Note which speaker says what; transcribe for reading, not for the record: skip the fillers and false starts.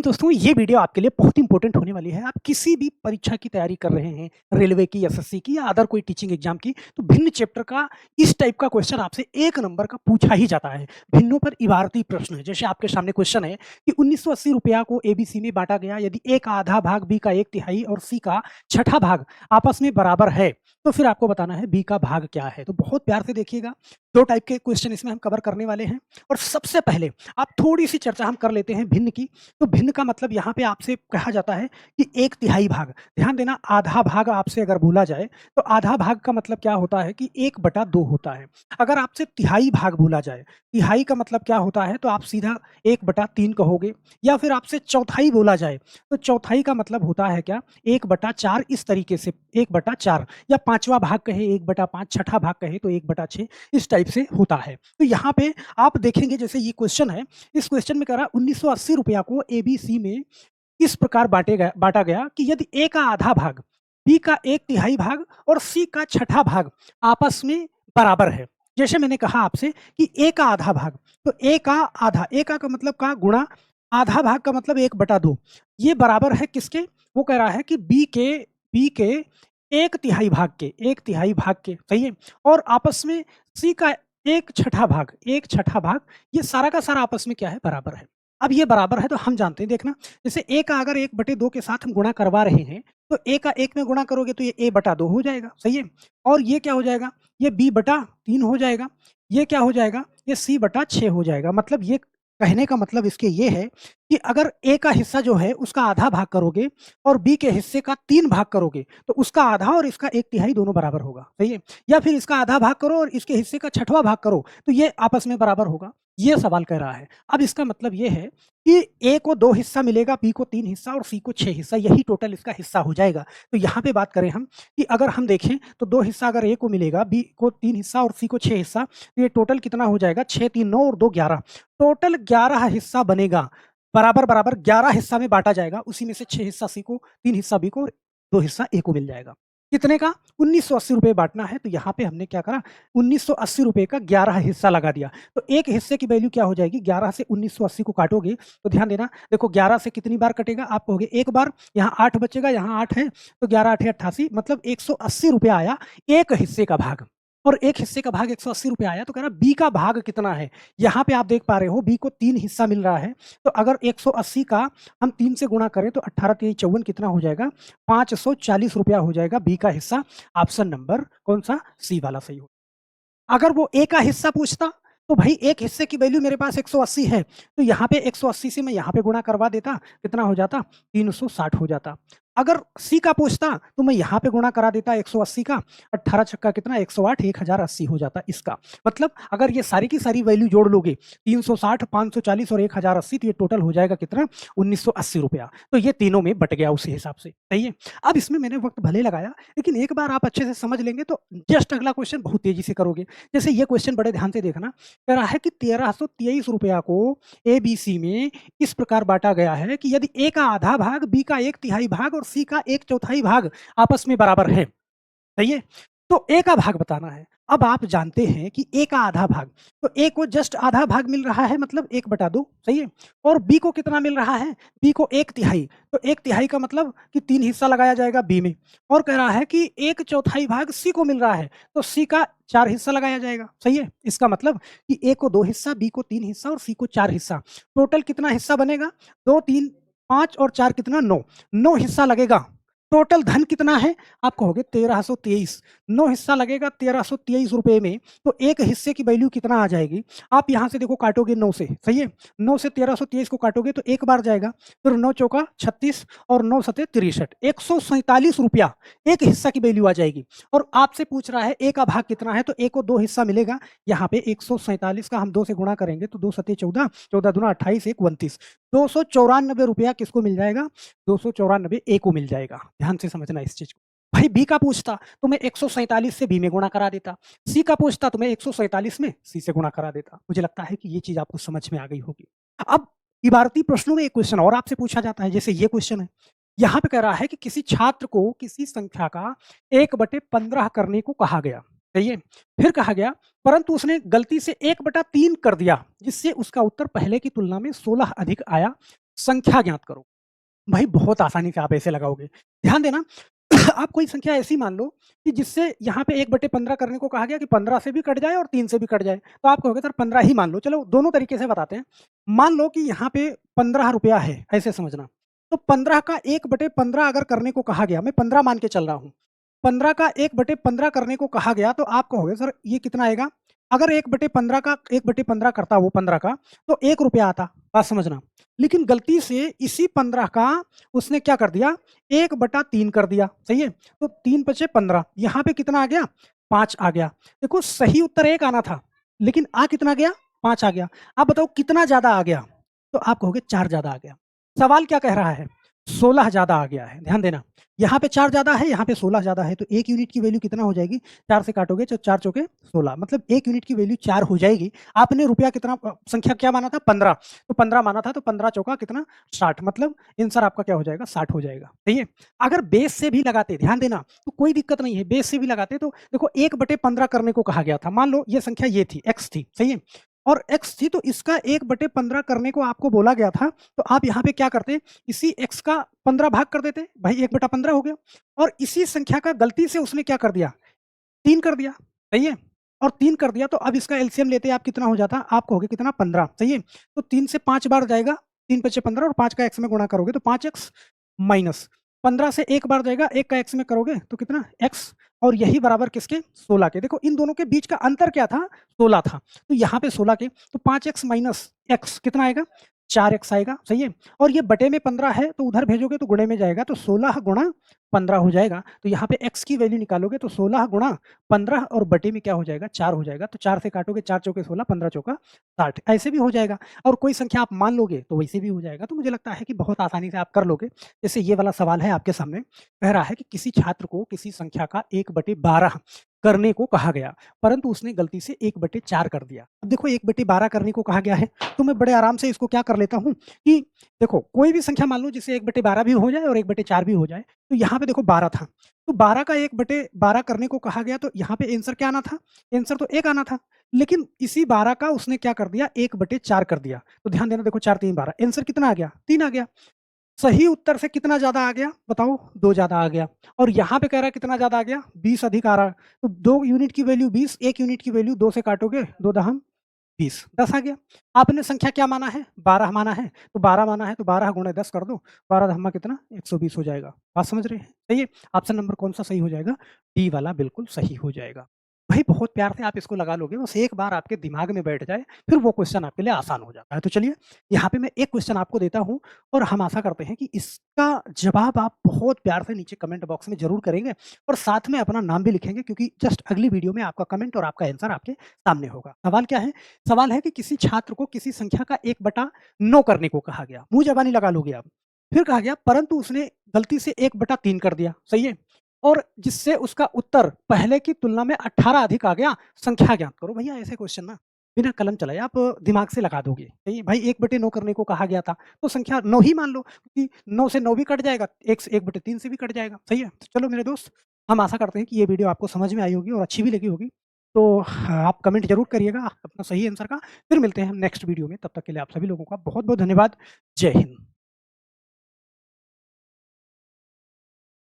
Speaker 1: दोस्तों, ये वीडियो आपके लिए बहुत इंपॉर्टेंट होने वाली है। आप किसी भी परीक्षा की तैयारी कर रहे हैं, रेलवे की, एसएससी की या अदर कोई टीचिंग एग्जाम की, तो भिन्न चैप्टर का इस टाइप का क्वेश्चन आपसे 1 नंबर का पूछा ही जाता है। भिन्नों पर इबारती प्रश्न है। जैसे आपके सामने क्वेश्चन है कि 1980 रुपया को एबीसी में बाँटा गया, यदि ए का आधा भाग, बी का 1/3 और सी का छठा भाग आपस में बराबर है, तो फिर आपको बताना है बी का भाग क्या है। तो बहुत प्यार से देखिएगा, 2 टाइप के क्वेश्चन इसमें हम कवर करने वाले हैं। और सबसे पहले आप थोड़ी-सी चर्चा हम कर लेते हैं भिन्न की। तो भिन्न का मतलब यहाँ पे आपसे कहा जाता है कि 1/3 भाग। ध्यान देना, आधा भाग आपसे अगर बोला जाए, तो आधा भाग का मतलब क्या होता है कि 1/2 होता है। अगर आपसे तिहाई भाग बोला जाए, तिहाई का मतलब क्या होता है, तो आप सीधा 1/3 कहोगे। या फिर आपसे चौथाई बोला जाए, तो चौथाई का मतलब होता है क्या, 1/4। इस तरीके से 1/4 या 5वां भाग कहे 1/5, छठा भाग कहे तो 1/6, इस टाइप से होता है। तो यहाँ पे आप देखेंगे, जैसे ये क्वेश्चन है, इस क्वेश्चन में कह रहा 1980 रुपया को एबीसी में इस प्रकार बाँटा गया कि यदि ए का आधा भाग, बी का 1/3 भाग और सी का छठा भाग आपस में बराबर है। जैसे मैंने कहा आपसे कि ए का आधा भाग, तो ए का आधा, ए का मतलब का गुणा आधा भाग का मतलब 1/2, ये बराबर है किसके? वो कह रहा है कि बी के 1/3 भाग के, 1/3 भाग के, सही है? और आपस में सी का 1/6 भाग, ये सारा का सारा आपस में क्या है? बराबर है। अब ये बराबर है तो हम जानते हैं, देखना, जैसे ए का अगर 1/2 के साथ हम गुणा करवा रहे हैं, तो ए का 1 में गुणा करोगे तो ये a/2 हो जाएगा, सही है? और ये क्या हो जाएगा? ये b/3 हो जाएगा। ये क्या हो जाएगा? ये c/6 हो जाएगा। मतलब ये कहने का मतलब इसके ये है कि अगर ए का हिस्सा जो है उसका आधा भाग करोगे और बी के हिस्से का 3 भाग करोगे, तो उसका आधा और इसका 1/3 दोनों बराबर होगा, सही है? या फिर इसका आधा भाग करो और इसके हिस्से का छठवां भाग करो, तो ये आपस में बराबर होगा। ये सवाल कह रहा है। अब इसका मतलब ये है कि ए को 2 हिस्सा मिलेगा, बी को 3 हिस्सा और सी को 6 हिस्सा, यही टोटल इसका हिस्सा हो जाएगा। तो यहाँ पे बात करें हम कि अगर हम देखें तो 2 हिस्सा अगर ए को मिलेगा, बी को 3 हिस्सा और सी को 6 हिस्सा, तो ये टोटल कितना हो जाएगा? 6, 3, 9 और 2 11। टोटल 11 हिस्सा बनेगा। बराबर-बराबर 11 हिस्सा में बाँटा जाएगा, उसी में से 6 हिस्सा सी को, 3 हिस्सा बी को और 2 हिस्सा ए को मिल जाएगा। कितने का? 1980 रुपए बाँटना है, तो यहाँ पे हमने क्या करा, 1980 रुपए का 11 हिस्सा लगा दिया। तो एक हिस्से की वैल्यू क्या हो जाएगी? 11 से 1980 को काटोगे, तो ध्यान देना, देखो 11 से कितनी बार कटेगा? आप कहोगे 1 बार, यहाँ 8 बचेगा, यहाँ 8 है, तो 11 8 88, मतलब 180 रुपए आया एक हिस्से का भाग। और एक हिस्से का भाग 180 रुपए आया, तो कह रहा बी का भाग कितना है? यहाँ पे आप देख पा रहे हो बी को 3 हिस्सा मिल रहा है, तो अगर 180 का हम 3 से गुणा करें तो 18 3 54 कितना हो जाएगा? 540 रुपया हो जाएगा बी का हिस्सा। ऑप्शन नंबर कौन-सा? सी वाला सही हो। अगर वो ए का हिस्सा पूछता, तो भाई एक हिस्से की वैल्यू मेरे पास 180 है, तो यहाँ पे 180 से मैं यहाँ पे गुणा करवा देता, कितना हो जाता? 360 हो जाता। अगर सी का पूछता, तो मैं यहाँ पे गुणा करा देता 180 का, 18 छक्का कितना? 108, 1080 हो जाता इसका। मतलब अगर ये सारी की सारी वैल्यू जोड़ लोगे, 360, 540 और 1080, तो ये टोटल हो जाएगा कितना? 1980 रुपया। तो ये तीनों में बँट गया उसी हिसाब से, सही है? अब इसमें मैंने वक़्त भले लगाया, लेकिन एक बार आप अच्छे से समझ लेंगे तो जस्ट अगला क्वेश्चन बहुत तेज़ी से करोगे। जैसे ये क्वेश्चन बड़े ध्यान से देखना, कह रहा है कि 1323 रुपया को एबीसी में इस प्रकार बाँटा गया है कि यदि ए का आधा भाग, बी का 1/3 भाग और सी का 1/4 भाग आपस में बराबर है, सही है? तो ए का भाग बताना है। अब आप जानते हैं कि ए का आधा भाग, तो ए को जस्ट आधा भाग मिल रहा है, मतलब 1/2, सही है? और बी को कितना मिल रहा है? बी को 1/3, तो 1/3 का मतलब कि 3 हिस्सा लगाया जाएगा बी में। और कह रहा है कि 1/4 भाग सी को मिल रहा है, तो सी का 4 हिस्सा लगाया जाएगा, सही है? इसका मतलब कि ए को 2 हिस्सा, बी को 3 हिस्सा और सी को 4 हिस्सा। टोटल कितना हिस्सा बनेगा? 2, 3, 5 और 4 कितना? 9। 9 हिस्सा लगेगा। टोटल धन कितना है? आप कहोगे 1323। 9 हिस्सा लगेगा 1323 रुपए में, तो एक हिस्से की वैल्यू कितना आ जाएगी? आप यहाँ से देखो काटोगे 9 से, सही है? 9 से 1323 को काटोगे तो एक बार जाएगा, फिर 9 चौका 36 और 9 सते 63, 147 रुपया एक हिस्सा की वैल्यू आ जाएगी। और आपसे पूछ रहा है ए का भाग कितना है, तो ए को 2 हिस्सा मिलेगा। यहाँ पे 147 का हम 2 से गुणा करेंगे तो 2 सते 14, 14 दूना 28, 1 29, 294 रुपया किसको मिल जाएगा? 294 ए को मिल जाएगा। ध्यान से समझना इस चीज़ को। भाई बी का पूछता तो मैं 147 से बी में गुणा करा देता, सी का पूछता तो मैं 147 में सी से गुणा करा देता। मुझे लगता है कि ये चीज़ आपको समझ में आ गई होगी। अब इबारती प्रश्नों में एक क्वेश्चन और आपसे पूछा जाता है, जैसे ये क्वेश्चन है। यहाँ पे कह रहा है कि किसी छात्र को किसी संख्या का 1/15 करने को कहा गया, सही है? फिर कहा गया परंतु उसने गलती से 1/3 कर दिया, जिससे उसका उत्तर पहले की तुलना में 16 अधिक आया। संख्या ज्ञात करो। भाई बहुत आसानी से आप ऐसे लगाओगे। ध्यान देना आप कोई संख्या ऐसी मान लो कि जिससे यहाँ पे 1/15 करने को कहा गया कि 15 से भी कट जाए और 3 से भी कट जाए। तो आप कहोगे सर 15 ही मान लो। चलो दोनों तरीके से बताते हैं। मान लो कि यहाँ पे ₹15 है, ऐसे समझना। तो 15 का 1/15 अगर करने को कहा गया, मैं 15 मान के चल रहा हूँ। 15 का 1/15 करने को कहा गया तो आप कहोगे सर ये कितना आएगा? अगर 1/15 का 1/15 करता वो 15 का तो ₹1 आता। बात समझना। लेकिन गलती से इसी 15 का उसने क्या कर दिया 1/3 कर दिया, सही है? तो 3 बचे 15 यहाँ पे कितना आ गया? 5 आ गया। देखो सही उत्तर 1 आना था, लेकिन आ कितना गया? 5 आ गया। आप बताओ कितना ज़्यादा आ गया? तो आप कहोगे 4 ज़्यादा आ गया। सवाल क्या कह रहा है? 16 ज़्यादा आ गया है, ध्यान देना। यहाँ पे 4 ज़्यादा है, यहाँ पे 16 ज़्यादा है, तो 1 यूनिट की वैल्यू कितना हो जाएगी? 4 से काटोगे तो 4 चौके 16 मतलब 1 यूनिट की वैल्यू 4 हो जाएगी। आपने रुपया कितना संख्या क्या माना था? 15 तो 15 माना था तो 15 चौका कितना? 60 मतलब आंसर आपका क्या हो जाएगा? 60 हो जाएगा, सही है? अगर बेस से भी लगाते, ध्यान देना, तो कोई दिक्कत नहीं है, बेस से भी लगाते तो देखो 1/15 करने को कहा गया था। मान लो ये संख्या ये थी, x थी, सही है? और x थी तो इसका 1/15 करने को आपको बोला गया था, तो आप यहाँ पे क्या करते? इसी x का 15 भाग कर देते, भाई 1/15 हो गया। और इसी संख्या का गलती से उसने क्या कर दिया? 3 कर दिया, सही है? और 3 कर दिया तो अब इसका एलसीएम लेते आप कितना हो जाता? आप कहोगे कितना? 15, सही है? तो 3 से 5 बार जाएगा, 3 पचे 15 और 5 का x में गुणा करोगे तो 5x माइनस 15 से 1 बार जाएगा, 1 का x में करोगे तो कितना? x और यही बराबर किसके? 16 के। देखो इन दोनों के बीच का अंतर क्या था? 16 था। तो यहाँ पे 16 के तो 5x माइनस x कितना आएगा? 4x आएगा, सही है? और ये बटे में 15 है तो उधर भेजोगे तो गुणे में जाएगा तो 16 गुणा 15 हो जाएगा। तो यहाँ पे x की वैल्यू निकालोगे तो 16 गुणा 15 और बटे में क्या हो जाएगा? 4 हो जाएगा। तो 4 से काटोगे 4 चौके 16, 15 चौका 60 ऐसे भी हो जाएगा। और कोई संख्या आप मान लोगे तो वैसे भी हो जाएगा। तो मुझे लगता है कि बहुत आसानी से आप कर लोगे। जैसे ये वाला सवाल है आपके सामने, कह रहा है कि किसी छात्र को किसी संख्या का 1/12 करने को कहा गया, परंतु उसने गलती से 1/4 कर दिया। अब देखो 1/12 करने को कहा गया है, तो मैं बड़े आराम से इसको क्या कर लेता हूँ कि देखो कोई भी संख्या मान लो जिसे 1/12 भी हो जाए और 1/4 भी हो जाए। तो यहाँ पे देखो 12 था, तो 12 का 1/12 करने को कहा गया तो यहाँ पे आंसर क्या आना था? आंसर तो 1 आना था। लेकिन इसी 12 का उसने क्या कर दिया? 1/4 कर दिया। तो ध्यान देना देखो 4 3 12 आंसर कितना आ गया? 3 आ गया। सही उत्तर से कितना ज़्यादा आ गया? बताओ 2 ज़्यादा आ गया। और यहाँ पे कह रहा है कितना ज़्यादा आ गया? 20 अधिक आ रहा है। तो 2 यूनिट की वैल्यू 20, 1 यूनिट की वैल्यू 2 से काटोगे 2 दहम 20, 10 आ गया। आपने संख्या क्या माना है? 12 माना है, तो 12 माना है तो 12 गुणे 10 कर दो, 12 दहम्मा कितना? 120 हो जाएगा। बात समझ रहे हैं? सही है? ऑप्शन नंबर कौन-सा सही हो जाएगा? डी वाला बिल्कुल सही हो जाएगा। भाई बहुत प्यार से आप इसको लगा लोगे, बस एक बार आपके दिमाग में बैठ जाए, फिर वो क्वेश्चन आपके लिए आसान हो जाता है। तो चलिए, यहाँ पे मैं एक क्वेश्चन आपको देता हूँ और हम आशा करते हैं कि इसका जवाब आप बहुत प्यार से नीचे कमेंट बॉक्स में ज़रूर करेंगे और साथ में अपना नाम भी लिखेंगे क्योंकि जस्ट अगली वीडियो में आपका कमेंट और आपका आंसर आपके सामने होगा। सवाल क्या है? सवाल है कि किसी छात्र को किसी संख्या का 1/9 करने को कहा गया। मुँह ज़बानी लगा लोगे आप। फिर कहा गया परंतु उसने गलती से 1/3 कर दिया, सही है? और जिससे उसका उत्तर पहले की तुलना में 18 अधिक आ गया, संख्या ज्ञात करो। भैया ऐसे क्वेश्चन ना बिना कलम चलाए आप दिमाग से लगा दोगे। सही है? भाई 1/9 करने को कहा गया था, तो संख्या 9 ही मान लो क्योंकि 9 से 9 भी कट जाएगा, 1 से 1/3 से भी कट जाएगा। सही है? तो चलो मेरे दोस्त, हम आशा करते हैं कि ये वीडियो आपको समझ में आई होगी और अच्छी भी लगी होगी। तो आप कमेंट ज़रूर करिएगा अपना सही आंसर का। फिर मिलते हैं हम नेक्स्ट वीडियो में, तब तक के लिए आप सभी लोगों का बहुत-बहुत धन्यवाद। जय हिंद।